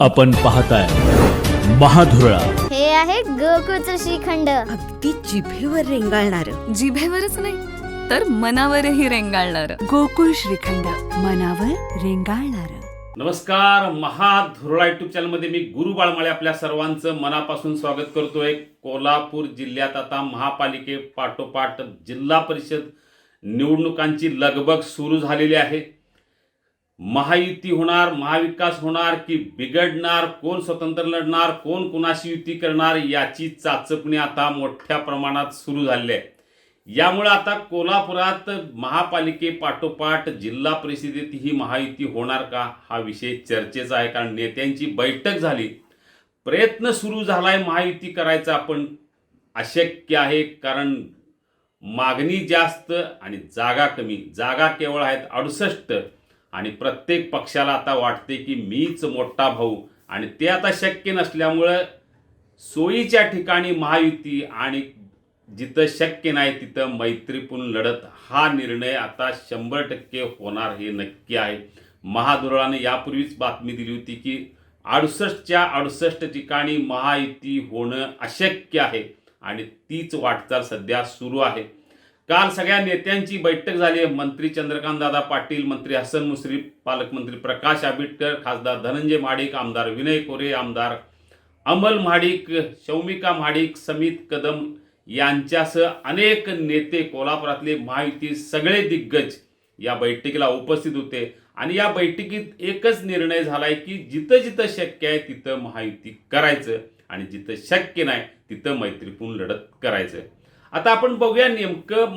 आपण पाहताय महाधुरळा. हे आहे गोकुळचं श्रीखंड. अगदी जिभेवर रेंगाळणार. जिभेवरच नाही तर मनावरही रेंगाळणार गोकुळ श्रीखंड, मनावर रेंगाळणार. नमस्कार, महाधुरळा युट्यूब चॅनलमध्ये मी गुरु बाळमाळे आपल्या सर्वांचं मनापासून स्वागत करतोय. कोल्हापूर जिल्ह्यात आता महापालिके पाठोपाठ जिल्हा परिषद निवडणुकांची लगबग सुरू झालेली आहे. महायुती होणार, महाविकास होणार की बिघडणार, कोण स्वतंत्र लढणार, कोण कुणाशी युती करणार याची चाचपणी आता मोठ्या प्रमाणात सुरू झाली आहे. यामुळे आता कोल्हापुरात महापालिके पाठोपाठ जिल्हा परिषदेत ही महायुती होणार का हा विषय चर्चेचा आहे. कारण नेत्यांची बैठक झाली, प्रयत्न सुरू झालाय महायुती करायचा, पण अशक्य आहे. कारण मागणी जास्त आणि जागा कमी. जागा केवळ आहेत 68 आणि प्रत्येक पक्षाला आता वाटते की मीच मोठा भाऊ, आणि ते आता शक्य नसल्यामुळं सोयीच्या ठिकाणी महायुती आणि जिथं शक्य नाही तिथं मैत्रीपूर्ण लढत हा निर्णय आता 100% होणार हे नक्की आहे. महाधुरळाने यापूर्वीच बातमी दिली होती की 68च्या 68 ठिकाणी महायुती होणं अशक्य आहे आणि तीच वाटचाल सध्या सुरू आहे. काल सगळ्या नेत्यांची बैठक झाली आहे. मंत्री चंद्रकांत दादा पाटील, मंत्री हसन मुश्रीफ, पालकमंत्री प्रकाश आंबेडकर, खासदार धनंजय महाडिक, आमदार विनय कोरे, आमदार अमल महाडिक, शौमिका महाडिक, समित कदम यांच्यासह अनेक नेते, कोल्हापुरातले महायुती सगळे दिग्गज या बैठकीला उपस्थित होते. आणि या बैठकीत एकच निर्णय झालाय की जिथं जिथं शक्य आहे तिथं महायुती करायचं आणि जिथं शक्य नाही तिथं मैत्रीपूर्ण लढत करायचं. आता आपण बघूया नेमकं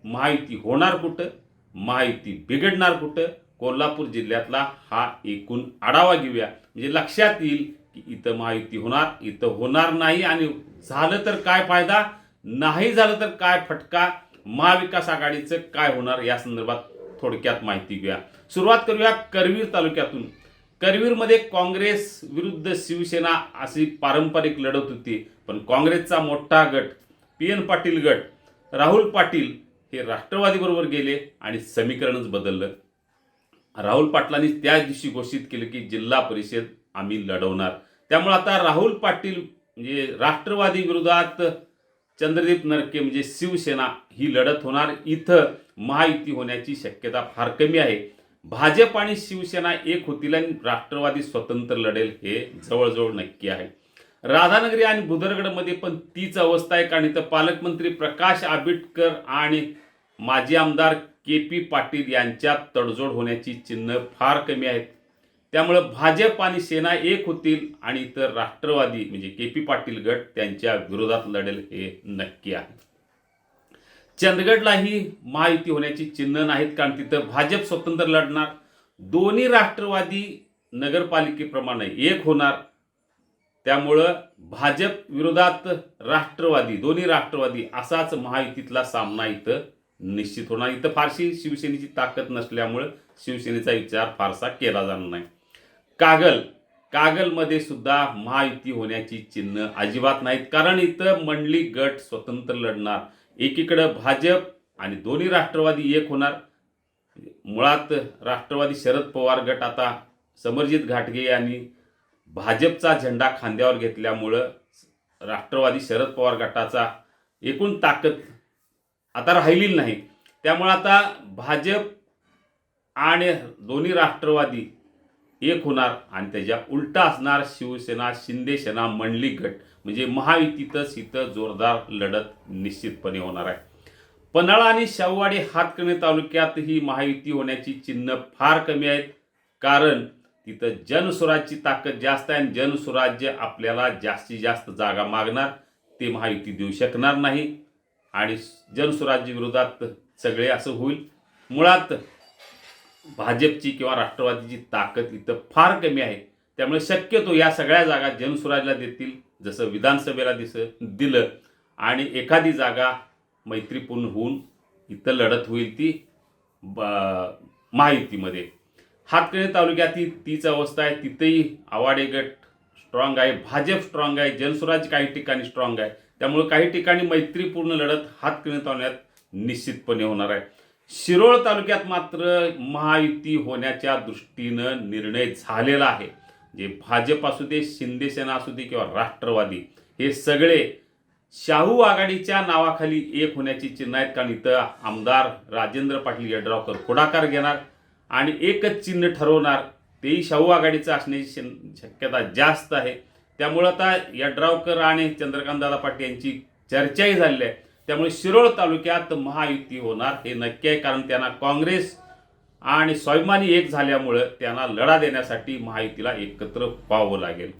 महायुती होणार कुठं, महायुती बिघडणार कुठं. कोल्हापूर जिल्ह्यातला हा एकूण आढावा घेऊया, म्हणजे लक्षात येईल की इथं महायुती होणार, इथं होणार नाही, आणि झालं तर काय फायदा, नाही झालं तर काय फटका, महाविकास आघाडीचं काय होणार या संदर्भात थोडक्यात माहिती घेऊया. सुरुवात करूया करवीर तालुक्यातून. करवीरमध्ये काँग्रेस विरुद्ध शिवसेना अशी पारंपरिक लढत होती, पण काँग्रेसचा मोठा गट PN पाटील गट, राहुल पाटील हे राष्ट्रवादीबरोबर गेले आणि समीकरणच बदललं. राहुल पाटलांनी त्याच दिवशी घोषित केलं की जिल्हा परिषद आम्ही लढवणार. त्यामुळे आता राहुल पाटील म्हणजे राष्ट्रवादी विरोधात चंद्रदीप नरके म्हणजे शिवसेना ही लढत होणार. इथं महायुती होण्याची शक्यता फार कमी आहे. भाजप आणि शिवसेना एक होतील आणि राष्ट्रवादी स्वतंत्र लढेल हे जवळजवळ नक्की आहे. राधानगरी आणि भुदरगडमध्ये पण तीच अवस्था आहे. कारण इथं पालकमंत्री प्रकाश आंबेडकर आणि माजी आमदार KP पाटील यांच्यात तडजोड होण्याची चिन्ह फार कमी आहेत. त्यामुळं भाजप आणि सेना एक होतील आणि इतर राष्ट्रवादी म्हणजे KP पाटील गट त्यांच्या विरोधात लढेल हे नक्की आहे. चंदगडलाही महायुती होण्याची चिन्ह नाहीत, कारण तिथं भाजप स्वतंत्र लढणार. दोन्ही राष्ट्रवादी नगरपालिकेप्रमाणे एक होणार. त्यामुळं भाजप विरोधात राष्ट्रवादी, दोन्ही राष्ट्रवादी असाच महायुतीतला सामना इथं निश्चित होणार. इथं फारशी शिवसेनेची ताकद नसल्यामुळं शिवसेनेचा विचार फारसा केला जाणार नाही. कागलमध्ये सुद्धा महायुती होण्याची चिन्ह अजिबात नाहीत, कारण इथं मंडली गट स्वतंत्र लढणार. एकीकडं भाजप आणि दोन्ही राष्ट्रवादी एक होणार. मुळात राष्ट्रवादी शरद पवार गट आता समरजित घाटगे यांनी भाजपचा झेंडा खांद्यावर घेतल्यामुळं राष्ट्रवादी शरद पवार गटाचा एकूण ताकद आता राहिलेली नाही. त्यामुळं आता भाजप आणि दोन्ही राष्ट्रवादी एक होणार आणि त्याच्या उलटा असणार शिवसेना, शिंदेसेना, मंडली गट. म्हणजे महायुतीतच इथं जोरदार लढत निश्चितपणे होणार आहे. पन्हाळा आणि शाहूवाडी हातकणंगले तालुक्यात ही महायुती होण्याची चिन्ह फार कमी आहेत, कारण तिथं जनसुराज्याची ताकद जास्त आहे आणि जनसुराज्य आपल्याला जास्तीत जास्त जागा मागणार, ते महायुती देऊ शकणार नाही. आणि जनसुराज्य विरोधात सगळे असं होईल. मुळात भाजपची किंवा राष्ट्रवादीची ताकद इथं फार कमी आहे. त्यामुळे शक्यतो या सगळ्या जागा जनसुराजला देतील, जसं विधानसभेला दिलं, आणि एखादी जागा मैत्रीपूर्ण होऊन इथं लढत होईल ती महायुतीमध्ये. हातकणंगले तालुक्यातील तीच अवस्था आहे. तिथेही आवाडे गट स्ट्रॉंग आहे, भाजप स्ट्रॉंग आहे, जनसुराज काही ठिकाणी स्ट्रॉंग आहे. त्यामुळे काही ठिकाणी मैत्रीपूर्ण लढत हातकणंगले तालुक्यात निश्चितपणे होणार आहे. शिरोळ तालुक्यात मात्र महायुती होण्याच्या दृष्टीनं निर्णय झालेला आहे. जे भाजप असू दे, शिंदे सेना असू दे किंवा राष्ट्रवादी, हे सगळे शाहू आघाडीच्या नावाखाली एक होण्याची चिन्ह आहेत. कारण इथं आमदार राजेंद्र पाटील यड्रावकर पुढाकार घेणार आणि एकच चिन्ह ठरवणार, तेही शाहू आघाडीचं असण्याची शक्यता जास्त आहे. त्यामुळं आता यड्रावकर आणि चंद्रकांतदादा पाटील यांची चर्चाही झालेली आहे. त्यामुळे शिरोळ तालुक्यात महायुती होणार हे नक्की आहे. कारण त्यांना काँग्रेस आणि स्वाभिमानी एक झाल्यामुळं त्यांना लढा देण्यासाठी महायुतीला एकत्र व्हावं लागेल.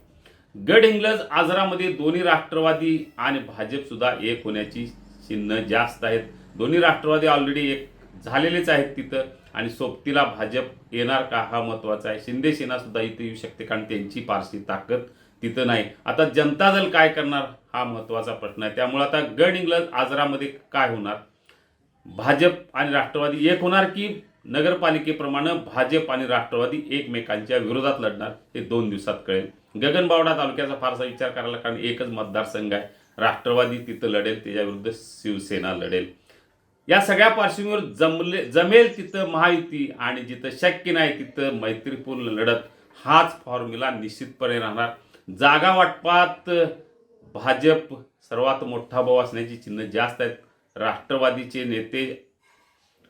गडहिंग्लज आजरामध्ये दोन्ही राष्ट्रवादी आणि भाजप सुद्धा एक होण्याची चिन्ह जास्त आहेत. दोन्ही राष्ट्रवादी ऑलरेडी एक झालेलेच आहेत तिथं आणि सोबतीला भाजप येणार का हा महत्त्वाचा आहे. शिंदे सेना सुद्धा इथे येऊ शकते कारण त्यांची फारशी ताकद तिथं नाही. आता जनता दल काय करणार हा महत्त्वाचा प्रश्न आहे. त्यामुळे आता गडहिंग्लज आजरामध्ये काय होणार, भाजप आणि राष्ट्रवादी एक होणार की नगरपालिकेप्रमाणे भाजप आणि राष्ट्रवादी एकमेकांच्या विरोधात लढणार हे 2 दिवसात कळेल. गगनबावडा तालुक्याचा फारसा विचार करायला, कारण एकच मतदारसंघ आहे. राष्ट्रवादी तिथं लढेल, त्याच्याविरुद्ध शिवसेना लढेल. या सगळ्या पार्श्वभूमीवर जमेल तिथं महायुती आणि जिथं शक्य नाही तिथं मैत्रीपूर्ण लढत हाच फॉर्म्युला निश्चितपणे राहणार. जागा वाटपात भाजप सर्वात मोठा भाऊ असण्याची चिन्ह जास्त आहेत. राष्ट्रवादीचे नेते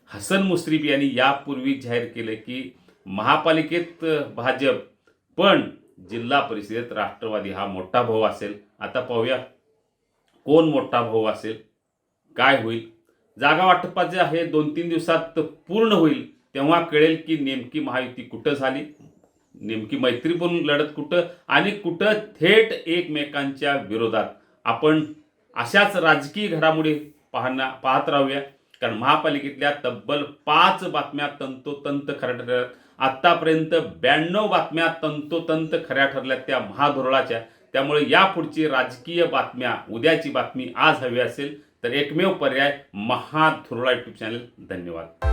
हसन मुश्रीफ यांनी यापूर्वी जाहीर केले की महापालिकेत भाजप पण जिल्हा परिषदेत राष्ट्रवादी हा मोठा भाऊ असेल. आता पाहूया कोण मोठा भाऊ असेल, काय होईल. जागा वाटपाचे आहे 2-3 दिवसात पूर्ण होईल, तेव्हा कळेल की नेमकी महायुती कुठं झाली, नेमकी मैत्रीपूर्ण लढत कुठं आणि कुठं थेट एकमेकांच्या विरोधात. आपण अशाच राजकीय घडामोडी पाहत राहूया. कारण महापालिकेतल्या तब्बल 5 बातम्या तंतोतंत खऱ्या ठरल्यात. आत्तापर्यंत 92 बातम्या तंतोतंत खऱ्या ठरल्यात त्या महाधुरळाच्या. त्यामुळे यापुढची राजकीय बातम्या, उद्याची बातमी आज हवी असेल तर एकमेव पर्याय महाधुरळा यूट्यूब चॅनल. धन्यवाद.